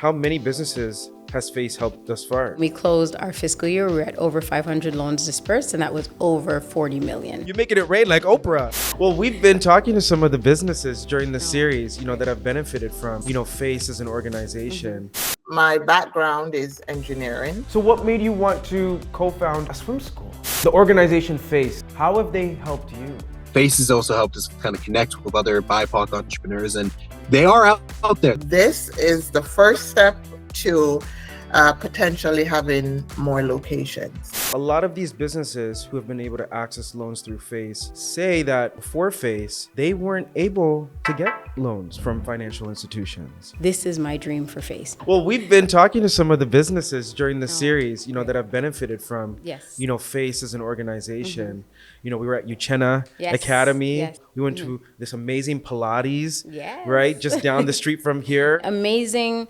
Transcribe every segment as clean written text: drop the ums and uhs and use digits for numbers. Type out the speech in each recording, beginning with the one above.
How many businesses has FACE helped thus far? We closed our fiscal year, we were at over 500 loans dispersed, and that was over 40 million. You're making it rain like Oprah. Well, we've been talking to some of the businesses during the series, that have benefited from, FACE as an organization. My background is engineering. So what made you want to co-found a swim school? The organization FACE, how have they helped you? FACE has also helped us kind of connect with other BIPOC entrepreneurs, and they are out there. This is the first step to potentially having more locations. A lot of these businesses who have been able to access loans through FACE say that before FACE, they weren't able to get loans from financial institutions. This is my dream for FACE. Well, we've been talking to some of the businesses during the series, that have benefited from, FACE as an organization. We were at Uchenna Academy. Yes. We went to this amazing Pilates, right? Just down the street from here. Amazing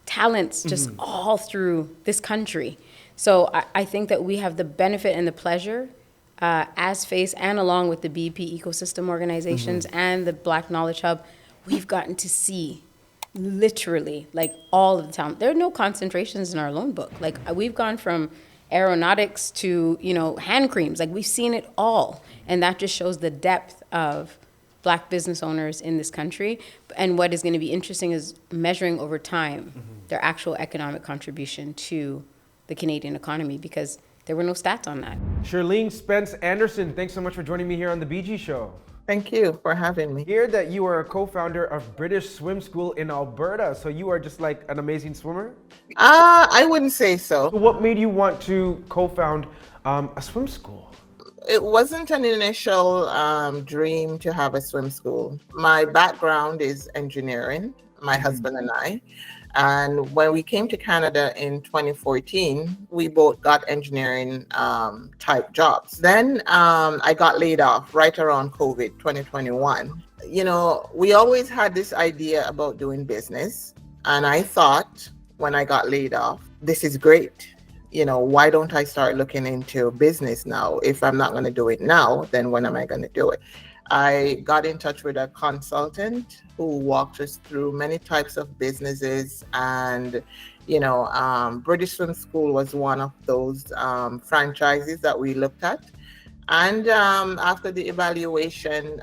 talents just all through this country. So I think that we have the benefit and the pleasure as FACE and along with the BP ecosystem organizations and the Black Knowledge Hub, we've gotten to see literally like all of the talent. There are no concentrations in our loan book. Like we've gone from aeronautics to, hand creams, like we've seen it all. And that just shows the depth of Black business owners in this country. And what is going to be interesting is measuring over time their actual economic contribution to the Canadian economy, because there were no stats on that. Shirleen Spence-Anderson, thanks so much for joining me here on the BG Show. Thank you for having me. Hear that you are a co-founder of British Swim School in Alberta. So you are just like an amazing swimmer? I wouldn't say so. So what made you want to co-found a swim school? It wasn't an initial dream to have a swim school. My background is engineering, my husband and I. And when we came to Canada in 2014, we both got engineering type jobs. Then I got laid off right around COVID 2021. We always had this idea about doing business. And I thought when I got laid off, this is great. Why don't I start looking into business now? If I'm not going to do it now, then when am I going to do it? I got in touch with a consultant who walked us through many types of businesses, and British Swim School was one of those franchises that we looked at. And after the evaluation,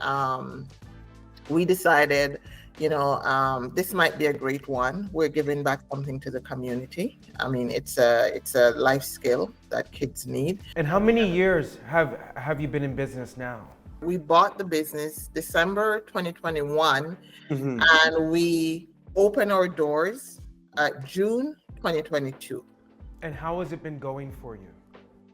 we decided this might be a great one. We're giving back something to the community. I mean, it's a life skill that kids need. And how many years have you been in business now? We bought the business December 2021, and we opened our doors June 2022. And how has it been going for you?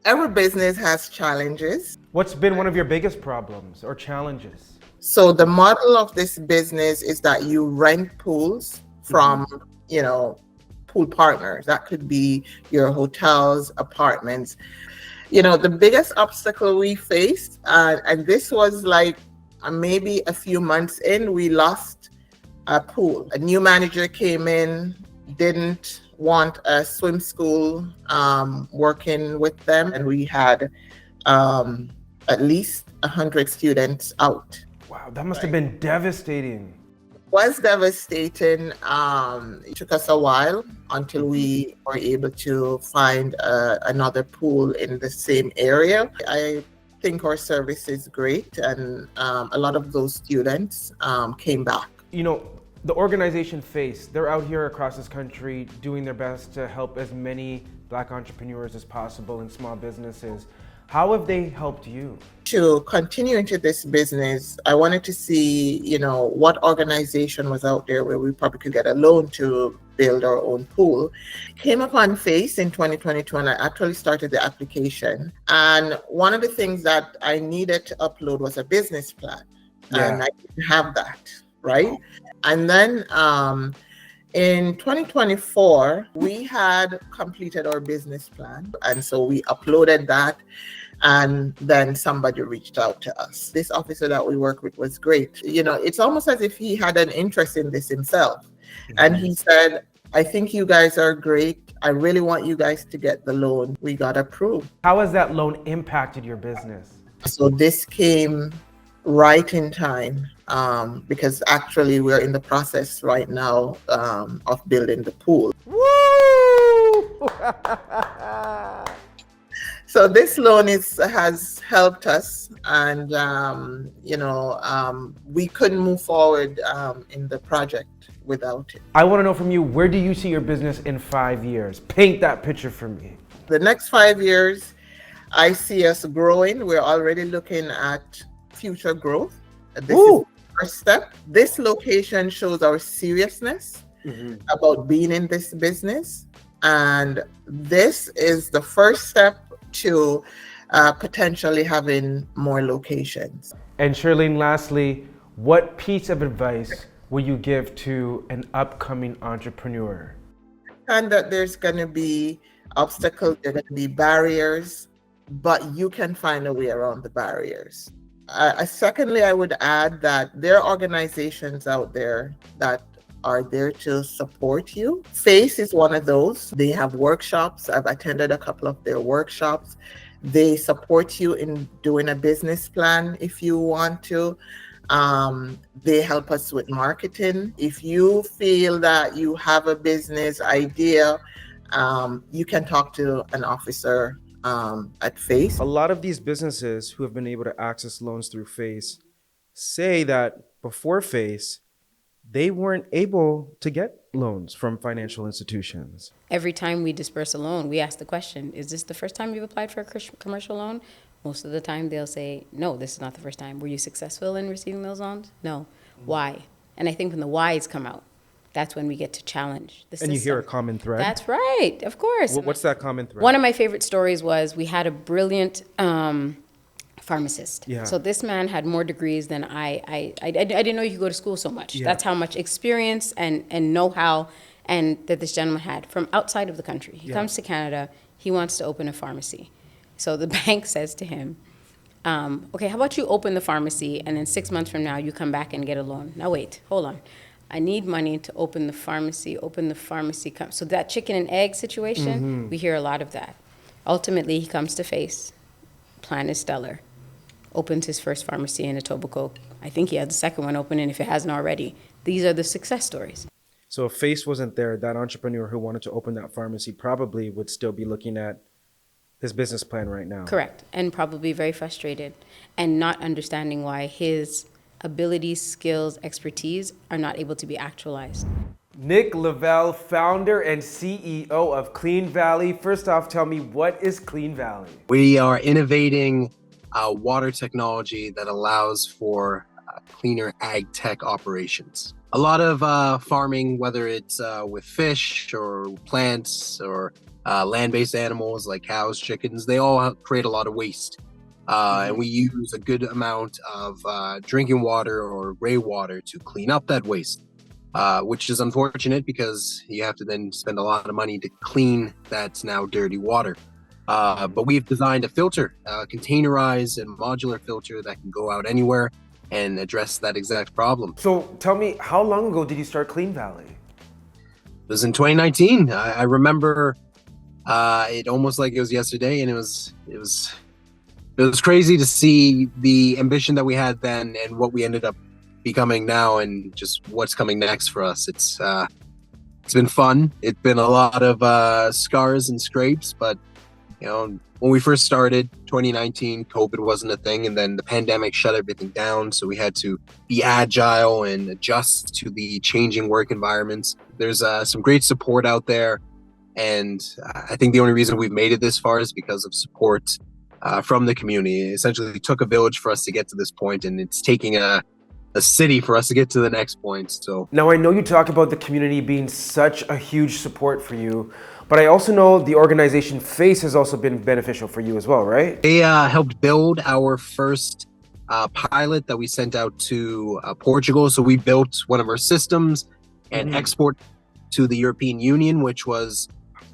Every business has challenges. What's been one of your biggest problems or challenges? So the model of this business is that you rent pools from, pool partners. That could be your hotels, apartments. The biggest obstacle we faced, and this was like maybe a few months in, we lost a pool. A new manager came in, didn't want a swim school working with them, and we had at least 100 students out. Wow, that must have been devastating. Was devastating. It took us a while until we were able to find another pool in the same area. I think our service is great, and a lot of those students came back. The organization FACE, they're out here across this country doing their best to help as many Black entrepreneurs as possible in small businesses. How have they helped you? To continue into this business, I wanted to see, what organization was out there where we probably could get a loan to build our own pool. Came upon FACE in 2022, and I actually started the application. And one of the things that I needed to upload was a business plan. And I didn't have that, right? And then in 2024, we had completed our business plan. And so we uploaded that. And then somebody reached out to us. This officer that we work with was great. It's almost as if he had an interest in this himself. And he said, I think you guys are great. I really want you guys to get the loan. We got approved. How has that loan impacted your business? So this came right in time, because actually we're in the process right now of building the pool. Woo! So this loan has helped us, and we couldn't move forward in the project without it. I want to know from you, where do you see your business in 5 years? Paint that picture for me. The next 5 years, I see us growing. We're already looking at future growth. This is the first step. This location shows our seriousness about being in this business, and this is the first step to potentially having more locations. And Shirleen, lastly, what piece of advice will you give to an upcoming entrepreneur? And that there's going to be obstacles, there are going to be barriers, but you can find a way around the barriers. Secondly, I would add that there are organizations out there that are there to support you. FACE is one of those. They have workshops. I've attended a couple of their workshops. They support you in doing a business plan if you want to. They help us with marketing. If you feel that you have a business idea, you can talk to an officer at FACE. A lot of these businesses who have been able to access loans through FACE say that before FACE, they weren't able to get loans from financial institutions. Every time we disperse a loan, we ask the question, is this the first time you've applied for a commercial loan? Most of the time they'll say, no, this is not the first time. Were you successful in receiving those loans? No. Why? And I think when the whys come out, that's when we get to challenge the system. And you hear a common thread? That's right, of course. What's that common thread? One of my favorite stories was we had a brilliant pharmacist. Yeah. So this man had more degrees than I didn't know you could go to school so much. Yeah. That's how much experience and know-how and that this gentleman had from outside of the country. He comes to Canada, he wants to open a pharmacy. So the bank says to him, okay, how about you open the pharmacy and then 6 months from now you come back and get a loan. Now wait, hold on. I need money to open the pharmacy. So that chicken and egg situation, we hear a lot of that. Ultimately, he comes to FACE. Plan is stellar. Opens his first pharmacy in Etobicoke. I think he had the second one opening if it hasn't already. These are the success stories. So if FACE wasn't there, that entrepreneur who wanted to open that pharmacy probably would still be looking at his business plan right now. Correct. And probably very frustrated and not understanding why his abilities, skills, expertise are not able to be actualized. Nick LaValle, founder and CEO of Clean Valley. First off, tell me, what is Clean Valley? We are innovating water technology that allows for cleaner ag tech operations. A lot of farming, whether it's with fish or plants or land-based animals like cows, chickens, they all create a lot of waste. And we use a good amount of drinking water or gray water to clean up that waste, which is unfortunate because you have to then spend a lot of money to clean that now dirty water. But we've designed a filter, a containerized and modular filter that can go out anywhere and address that exact problem. So tell me, how long ago did you start Clean Valley? It was in 2019. I remember it almost like it was yesterday, and it was crazy to see the ambition that we had then and what we ended up becoming now and just what's coming next for us. It's been fun. It's been a lot of scars and scrapes, but when we first started 2019, COVID wasn't a thing, and then the pandemic shut everything down, so we had to be agile and adjust to the changing work environments. There's some great support out there, and I think the only reason we've made it this far is because of support from the community. It essentially took a village for us to get to this point, and it's taking a city for us to get to the next point. So now I know you talk about the community being such a huge support for you, but I also know the organization FACE has also been beneficial for you as well, right? They helped build our first pilot that we sent out to Portugal. So we built one of our systems and export to the European Union, which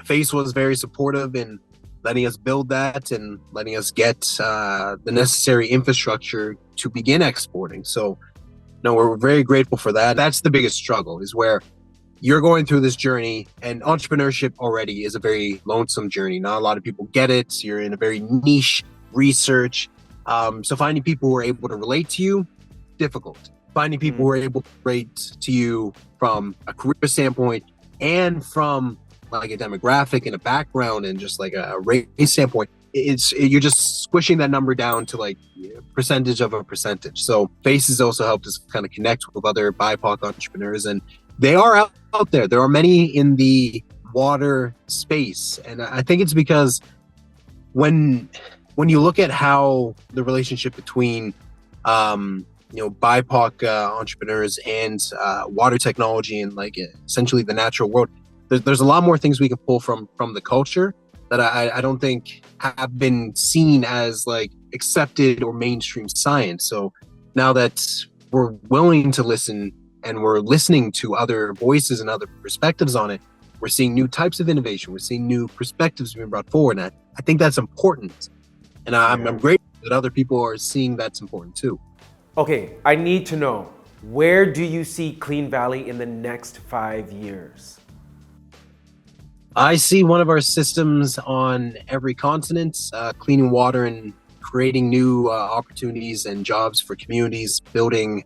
FACE was very supportive in letting us build that and letting us get the necessary infrastructure to begin exporting. So no, we're very grateful for that. That's the biggest struggle, is where you're going through this journey, and entrepreneurship already is a very lonesome journey. Not a lot of people get it. You're in a very niche research So finding people who are able to relate to you, difficult. Finding people who are able to relate to you from a career standpoint and from like a demographic and a background and just like a race standpoint, you're just squishing that number down to like percentage of a percentage. So FACE has also helped us kind of connect with other BIPOC entrepreneurs, and they are out there. There are many in the water space, and I think it's because when you look at how the relationship between BIPOC entrepreneurs and water technology and like essentially the natural world, there's a lot more things we can pull from the culture that I don't think have been seen as like accepted or mainstream science. So now that we're willing to listen and we're listening to other voices and other perspectives on it, we're seeing new types of innovation. We're seeing new perspectives being brought forward. And I think that's important. And I'm grateful that other people are seeing that's important too. Okay, I need to know, where do you see Clean Valley in the next 5 years? I see one of our systems on every continent, cleaning water and creating new opportunities and jobs for communities, building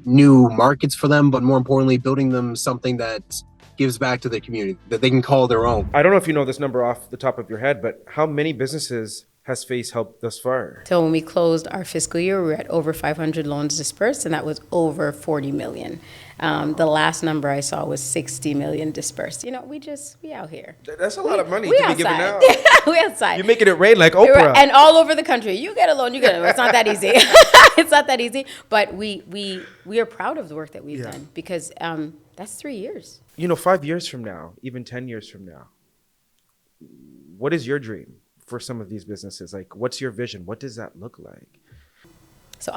new markets for them, but more importantly, building them something that gives back to their community, that they can call their own. I don't know if you know this number off the top of your head, but how many businesses has FACE helped thus far? So when we closed our fiscal year, we were at over 500 loans dispersed, and that was over 40 million. The last number I saw was 60 million dispersed. You know, we out here. That's a lot of money We to be outside. giving out. We outside. You're making it rain like Oprah. And all over the country. You get a loan, you get a loan. It's not that easy. It's not that easy. But we are proud of the work that we've done, because that's 3 years. 5 years from now, even 10 years from now, what is your dream for some of these businesses? Like, what's your vision? What does that look like? So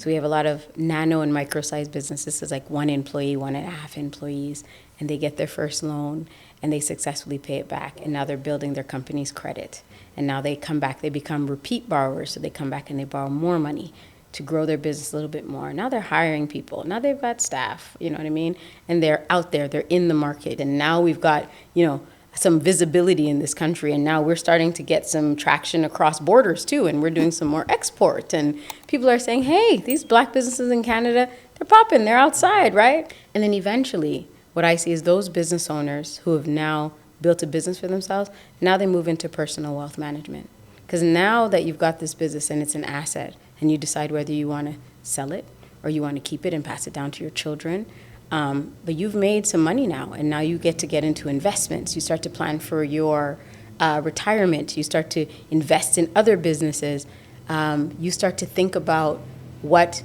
we have a lot of nano and micro-sized businesses. It's like 1 employee, 1.5 employees, and they get their first loan and they successfully pay it back. And now they're building their company's credit. And now they come back, they become repeat borrowers. So they come back and they borrow more money to grow their business a little bit more. Now they're hiring people. Now they've got staff, you know what I mean? And they're out there, they're in the market. And now we've got, some visibility in this country, and now we're starting to get some traction across borders too, and we're doing some more export, and people are saying, hey, these black businesses in Canada, they're popping, they're outside, right? And then eventually what I see is those business owners who have now built a business for themselves, now they move into personal wealth management, because now that you've got this business and it's an asset, and you decide whether you want to sell it or you want to keep it and pass it down to your children. But you've made some money now, and now you get into investments. You start to plan for your retirement. You start to invest in other businesses. You start to think about what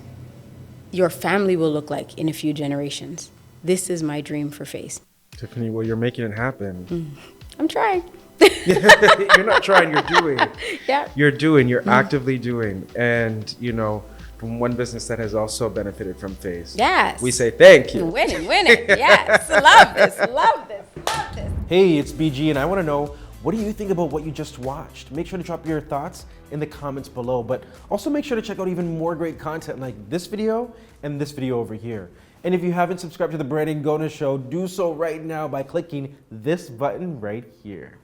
your family will look like in a few generations. This is my dream for FACE. Tiffany, well, you're making it happen. I'm trying. You're not trying, you're doing. Yeah. You're actively doing. And, from one business that has also benefited from FACE. Yes. We say thank you. Winning. Yes. Love this. Hey, it's BG, and I want to know, what do you think about what you just watched? Make sure to drop your thoughts in the comments below, but also make sure to check out even more great content like this video and this video over here. And if you haven't subscribed to the Brandon Gona Show, do so right now by clicking this button right here.